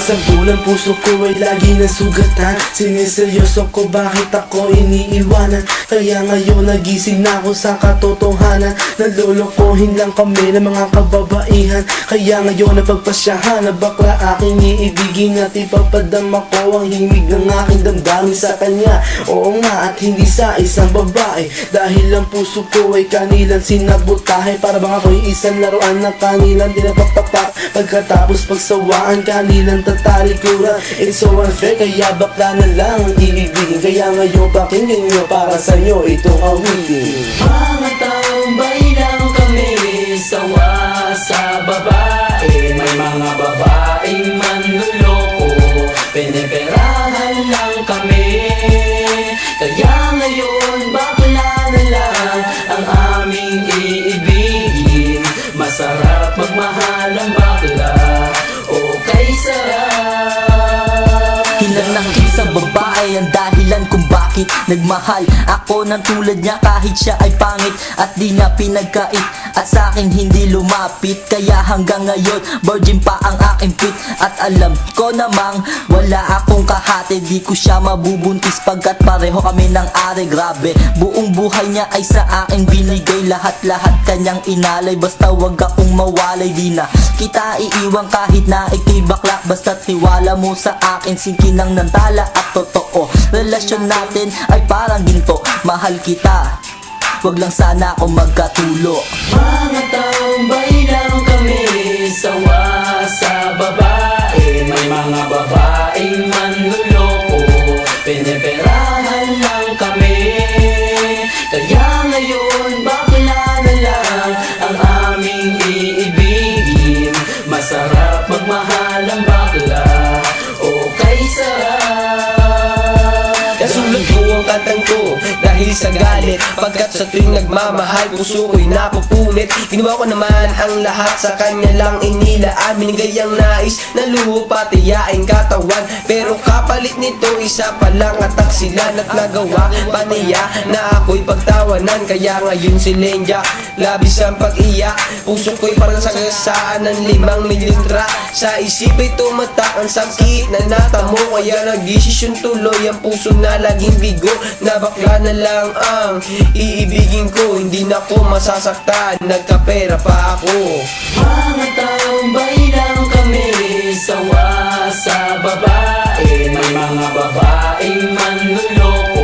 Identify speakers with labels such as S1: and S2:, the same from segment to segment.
S1: Sa bulan puso ko ay lagi nasugatan. Siniseryoso ko bakit ako iniiwanan. Kaya ngayon nagising na ako sa katotohanan. Nalolokohin lang kami ng mga kababaihan. Kaya ngayon napagpasyahan na bakla aking iibigin. At ipapadama ko ang himig ng aking damdamin sa kanya. Oo nga, at hindi sa isang babae. Dahil ang puso ko ay kanilang sinabotahe. Para bang ako'y isang laruan na kanilang dinapapapak. Pagkatapos pagsawaan kanilang tatalikuran. It's so unfair, kaya bakla na lang ang iibigin. Kaya ngayon pakinggan nyo para sa'yo itong awitin.
S2: Mga tambay lang kami, sawa sa babae. May mga babaeng manluloko, piniperahan lang kami. Kaya ngayon bakla na lang ang aming iibigin. Masarap magmahal ang bakla, okay sarap.
S3: Hilang ng isang babae ang dahilan kung bakit nagmahal ako ng tulad niya kahit siya ay pangit at di na pinagkait at sa akin hindi lumapit. Kaya hanggang ngayon virgin pa ang aking pit at alam ko namang wala akong kahati. Di ko siya mabubuntis pagkat pareho kami ng are. Grabe, buong buhay niya ay sa akin binigay. Lahat-lahat kanyang inalay, basta wag akong mawalay. Di na kita iiwan kahit na ikay bakla, basta tiwala mo sa akin. Singkinang nantala at totoo, relasyon natin ay parang ginto. Mahal kita, wag lang sana ako magkatulo.
S2: Mga tambay lang kami, sawa sa babae. May mga babaeng manluloko, piniperahan lang kami. Kaya ngayon bakla na lang ang aming iibigin. Masarap magmahal ang bakla, okay sarap.
S4: Nasulat ko ang kantang to dahil sa galit, pagkat sa tuwing nagmamahal puso ko'y napupunit. Ginawa ko naman ang lahat sa kanya lang inilaan. Binigay ang nais na luho pati yaing katawan. Pero kapalit nito isa pa lang atak sila. At nagawa pa niya na ako'y pagtawanan. Kaya ngayon si Lenja labis ang pag-iyak. Puso ko'y parang sagasaan ng 5 mililitra. Sa isip ay tumatak ang sakit na natamo. Kaya nagdesisyon tuloy ang puso na laging bigo. Na bakla na lang ang iibigin ko, hindi na ko masasaktan, nagkapera pa ako.
S2: Mga tambay lang kami, sawa sa babae. May mga babaeng manluloko,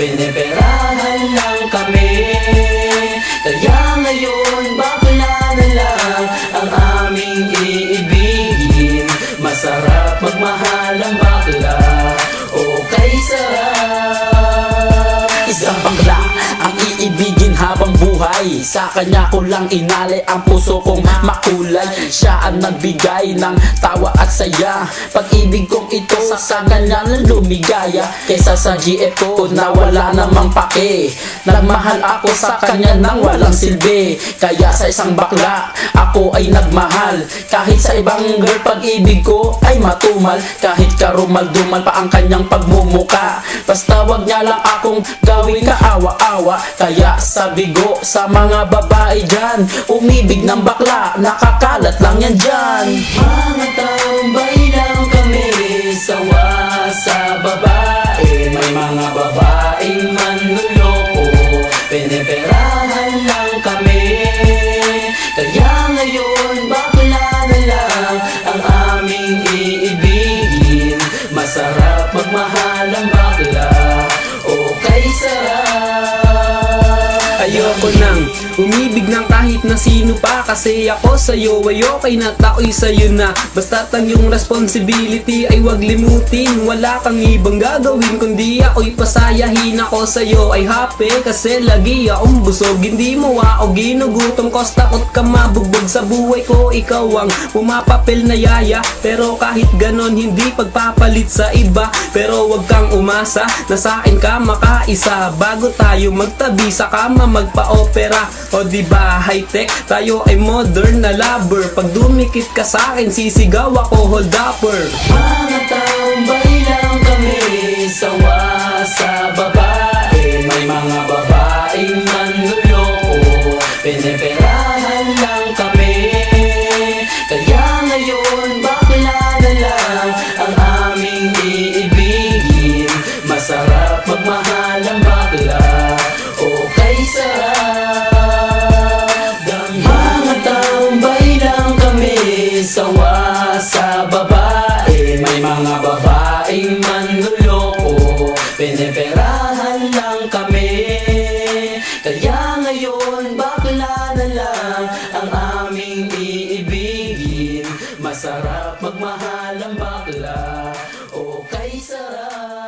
S2: piniperahan lang kami. Kaya ngayon bakla na lang ang aming iibigin. Masarap magmahal ang bakla, okay sarap.
S5: Isang bakla ang iibigin habang buhay. Sa kanya ko lang inalay ang puso kong makulay. Siya ang nagbigay ng tawa at saya. Pag-ibig kong ito sa kanya na lumigaya. Kaysa sa GF ko na wala namang pake. Nagmahal ako sa kanya nang walang silbi. Kaya sa isang bakla ako ay nagmahal. Kahit sa ibang girl pag-ibig ko ay matumal. Kahit karumal-dumal pa ang kanyang pagmumuka. Basta wag niya lang akong gawing kaawa-awa. Kaya sabi ko sa mga babae dyan, umibig ng bakla, nakakalat lang yan dyan.
S2: Mga tambay lang kami, sawa sa babae. May mga babaeng manluloko, piniperahan lang kami. Kaya ngayon bakla na lang ang aming iibigin. Masarap magmahal ang bakla, okay sarap.
S4: Ayoko nang umibig ng kahit na sino pa. Kasi ako sa'yo ay okay na, ako'y sa'yo na. Basta't ang iyong responsibility ay wag limutin. Wala kang ibang gagawin kundi ako'y pasayahin. Ako sa'yo ay happy kasi lagi akong busog. Hindi mo ako ginugutom cause takot ka mabugbog sa buhay ko. Ikaw ang pumapapil na yaya, pero kahit ganon hindi pagpapalit sa iba. Pero wag kang umasa na sa akin ka makaisa. Bago tayo magtabi sa kama magpa-opera. O diba high-tech, tayo ay modern na lover. Pag dumikit ka sa akin sisigaw ako hold upper.
S2: Mga tambay lang kami, sawa sa babae. May mga babaeng manluloko, piniperahan lang kami. Kaya ngayon bakla na lang ngayon bakla na lang ang aming iibigin. Masarap magmahal ang bakla, o kay sarap.